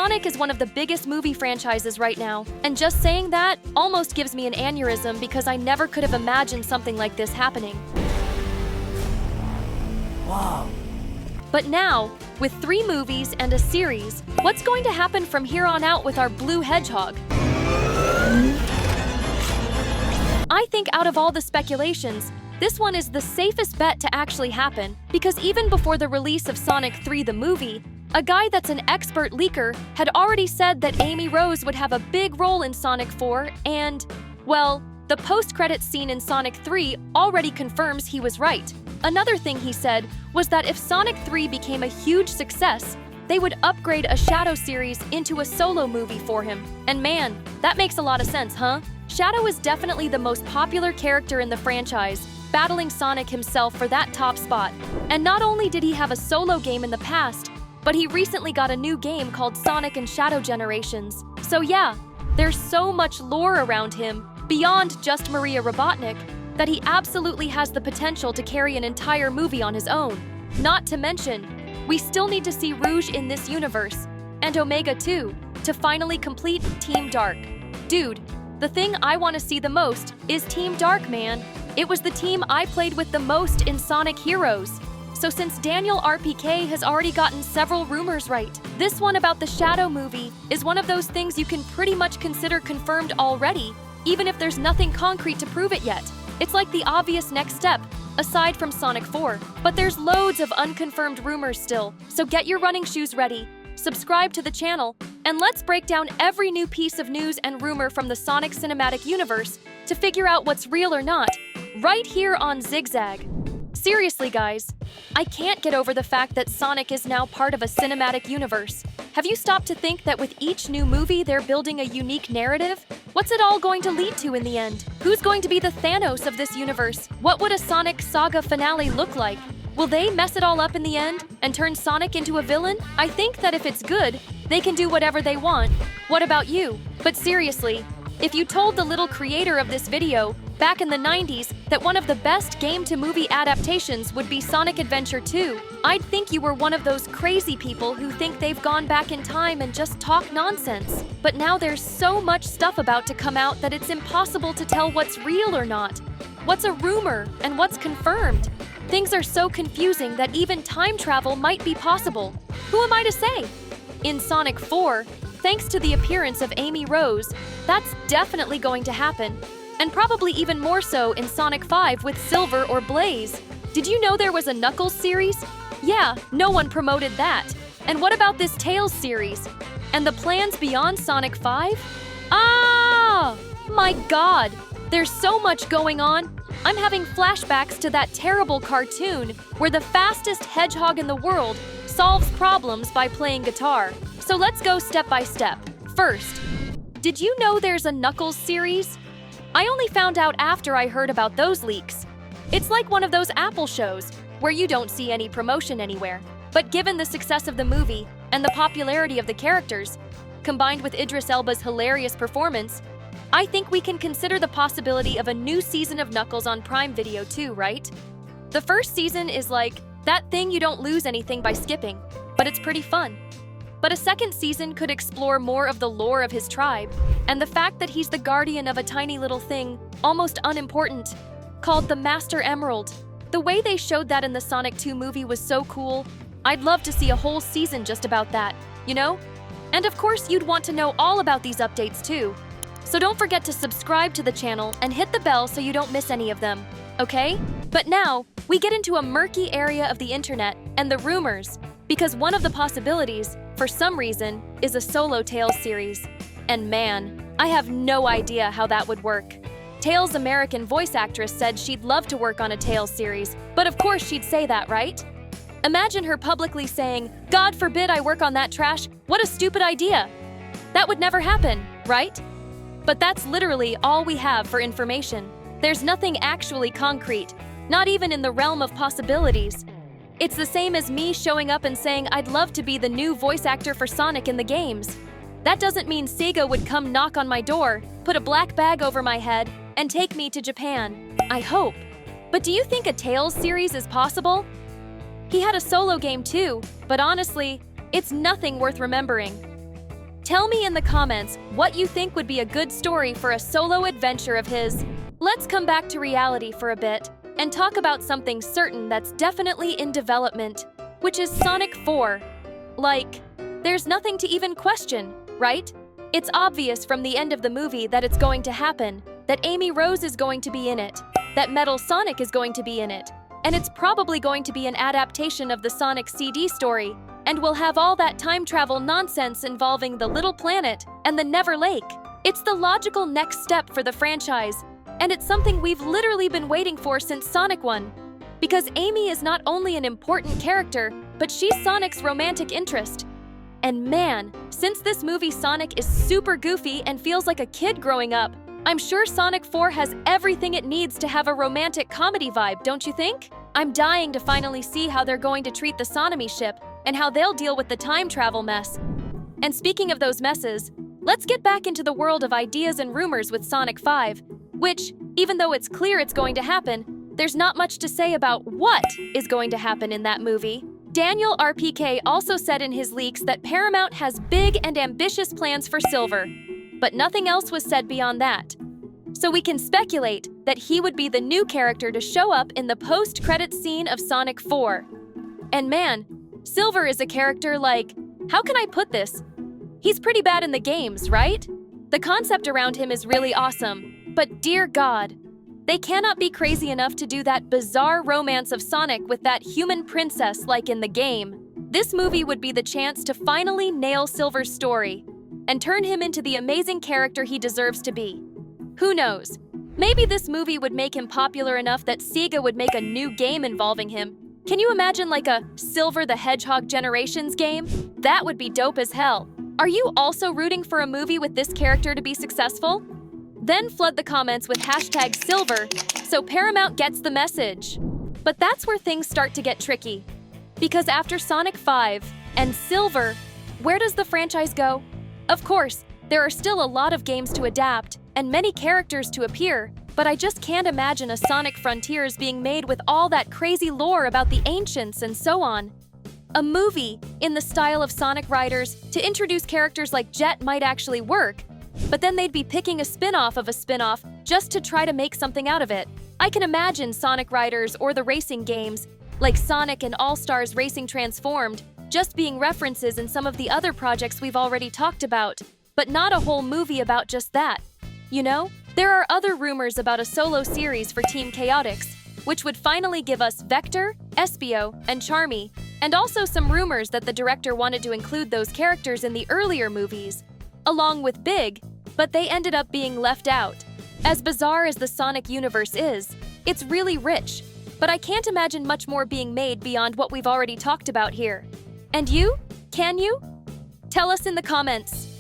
Sonic is one of the biggest movie franchises right now, and just saying that almost gives me an aneurysm because I never could have imagined something like this happening. Wow. But now, with 3 movies and a series, what's going to happen from here on out with our blue hedgehog? I think out of all the speculations, this one is the safest bet to actually happen, because even before the release of Sonic 3 the movie, a guy that's an expert leaker had already said that Amy Rose would have a big role in Sonic 4 and, well, the post-credits scene in Sonic 3 already confirms he was right. Another thing he said was that if Sonic 3 became a huge success, they would upgrade a Shadow series into a solo movie for him. And man, that makes a lot of sense, huh? Shadow is definitely the most popular character in the franchise, battling Sonic himself for that top spot. And not only did he have a solo game in the past, but he recently got a new game called Sonic and Shadow Generations. So yeah, there's so much lore around him, beyond just Maria Robotnik, that he absolutely has the potential to carry an entire movie on his own. Not to mention, we still need to see Rouge in this universe, and Omega too, to finally complete Team Dark. Dude, the thing I want to see the most is Team Dark, man. It was the team I played with the most in Sonic Heroes. So since Daniel RPK has already gotten several rumors right, this one about the Shadow movie is one of those things you can pretty much consider confirmed already, even if there's nothing concrete to prove it yet. It's like the obvious next step, aside from Sonic 4. But there's loads of unconfirmed rumors still, so get your running shoes ready, subscribe to the channel, and let's break down every new piece of news and rumor from the Sonic Cinematic Universe to figure out what's real or not, right here on Zigzag. Seriously, guys, I can't get over the fact that Sonic is now part of a cinematic universe. Have you stopped to think that with each new movie they're building a unique narrative? What's it all going to lead to in the end? Who's going to be the Thanos of this universe? What would a Sonic Saga finale look like? Will they mess it all up in the end and turn Sonic into a villain? I think that if it's good, they can do whatever they want. What about you? But seriously, if you told the little creator of this video back in the 90s that one of the best game-to-movie adaptations would be Sonic Adventure 2, I'd think you were one of those crazy people who think they've gone back in time and just talk nonsense. But now there's so much stuff about to come out that it's impossible to tell what's real or not. What's a rumor and what's confirmed? Things are so confusing that even time travel might be possible. Who am I to say? In Sonic 4, thanks to the appearance of Amy Rose, that's definitely going to happen. And probably even more so in Sonic 5 with Silver or Blaze. Did you know there was a Knuckles series? Yeah, no one promoted that. And what about this Tails series? And the plans beyond Sonic 5? Ah! My god! There's so much going on. I'm having flashbacks to that terrible cartoon where the fastest hedgehog in the world solves problems by playing guitar. So let's go step by step. First, did you know there's a Knuckles series? I only found out after I heard about those leaks. It's like one of those Apple shows where you don't see any promotion anywhere. But given the success of the movie and the popularity of the characters, combined with Idris Elba's hilarious performance, I think we can consider the possibility of a new season of Knuckles on Prime Video too, right? The first season is like that thing you don't lose anything by skipping, but it's pretty fun. But a second season could explore more of the lore of his tribe, and the fact that he's the guardian of a tiny little thing, almost unimportant, called the Master Emerald. The way they showed that in the Sonic 2 movie was so cool. I'd love to see a whole season just about that, you know? And of course you'd want to know all about these updates too. So don't forget to subscribe to the channel and hit the bell so you don't miss any of them, okay? But now, we get into a murky area of the internet and the rumors, because one of the possibilities, for some reason, is a solo Tails series. And man, I have no idea how that would work. Tails' American voice actress said she'd love to work on a Tails series, but of course she'd say that, right? Imagine her publicly saying, "God forbid I work on that trash, what a stupid idea." That would never happen, right? But that's literally all we have for information. There's nothing actually concrete, not even in the realm of possibilities. It's the same as me showing up and saying I'd love to be the new voice actor for Sonic in the games. That doesn't mean Sega would come knock on my door, put a black bag over my head, and take me to Japan. I hope. But do you think a Tails series is possible? He had a solo game too, but honestly, it's nothing worth remembering. Tell me in the comments what you think would be a good story for a solo adventure of his. Let's come back to reality for a bit and talk about something certain that's definitely in development, which is Sonic 4. Like, there's nothing to even question, right? It's obvious from the end of the movie that it's going to happen, that Amy Rose is going to be in it, that Metal Sonic is going to be in it, and it's probably going to be an adaptation of the Sonic CD story, and we'll have all that time travel nonsense involving the Little Planet and the Never Lake. It's the logical next step for the franchise, and it's something we've literally been waiting for since Sonic 1. Because Amy is not only an important character, but she's Sonic's romantic interest. And man, since this movie Sonic is super goofy and feels like a kid growing up, I'm sure Sonic 4 has everything it needs to have a romantic comedy vibe, don't you think? I'm dying to finally see how they're going to treat the Sonomy ship and how they'll deal with the time travel mess. And speaking of those messes, let's get back into the world of ideas and rumors with Sonic 5, which, even though it's clear it's going to happen, there's not much to say about what is going to happen in that movie. Daniel RPK also said in his leaks that Paramount has big and ambitious plans for Silver, but nothing else was said beyond that. So we can speculate that he would be the new character to show up in the post-credits scene of Sonic 4. And man, Silver is a character like, how can I put this? He's pretty bad in the games, right? The concept around him is really awesome, but dear God, they cannot be crazy enough to do that bizarre romance of Sonic with that human princess like in the game. This movie would be the chance to finally nail Silver's story and turn him into the amazing character he deserves to be. Who knows? Maybe this movie would make him popular enough that Sega would make a new game involving him. Can you imagine like a Silver the Hedgehog Generations game? That would be dope as hell. Are you also rooting for a movie with this character to be successful? Then flood the comments with #Silver so Paramount gets the message. But that's where things start to get tricky. Because after Sonic 5 and Silver, where does the franchise go? Of course, there are still a lot of games to adapt and many characters to appear, but I just can't imagine a Sonic Frontiers being made with all that crazy lore about the ancients and so on. A movie in the style of Sonic Riders to introduce characters like Jet might actually work, but then they'd be picking a spin-off of a spin-off just to try to make something out of it. I can imagine Sonic Riders or the racing games, like Sonic and All-Stars Racing Transformed, just being references in some of the other projects we've already talked about, but not a whole movie about just that. You know, there are other rumors about a solo series for Team Chaotix, which would finally give us Vector, Espio, and Charmy, and also some rumors that the director wanted to include those characters in the earlier movies, along with Big, but they ended up being left out. As bizarre as the Sonic universe is, it's really rich, but I can't imagine much more being made beyond what we've already talked about here. And you? Can you? Tell us in the comments.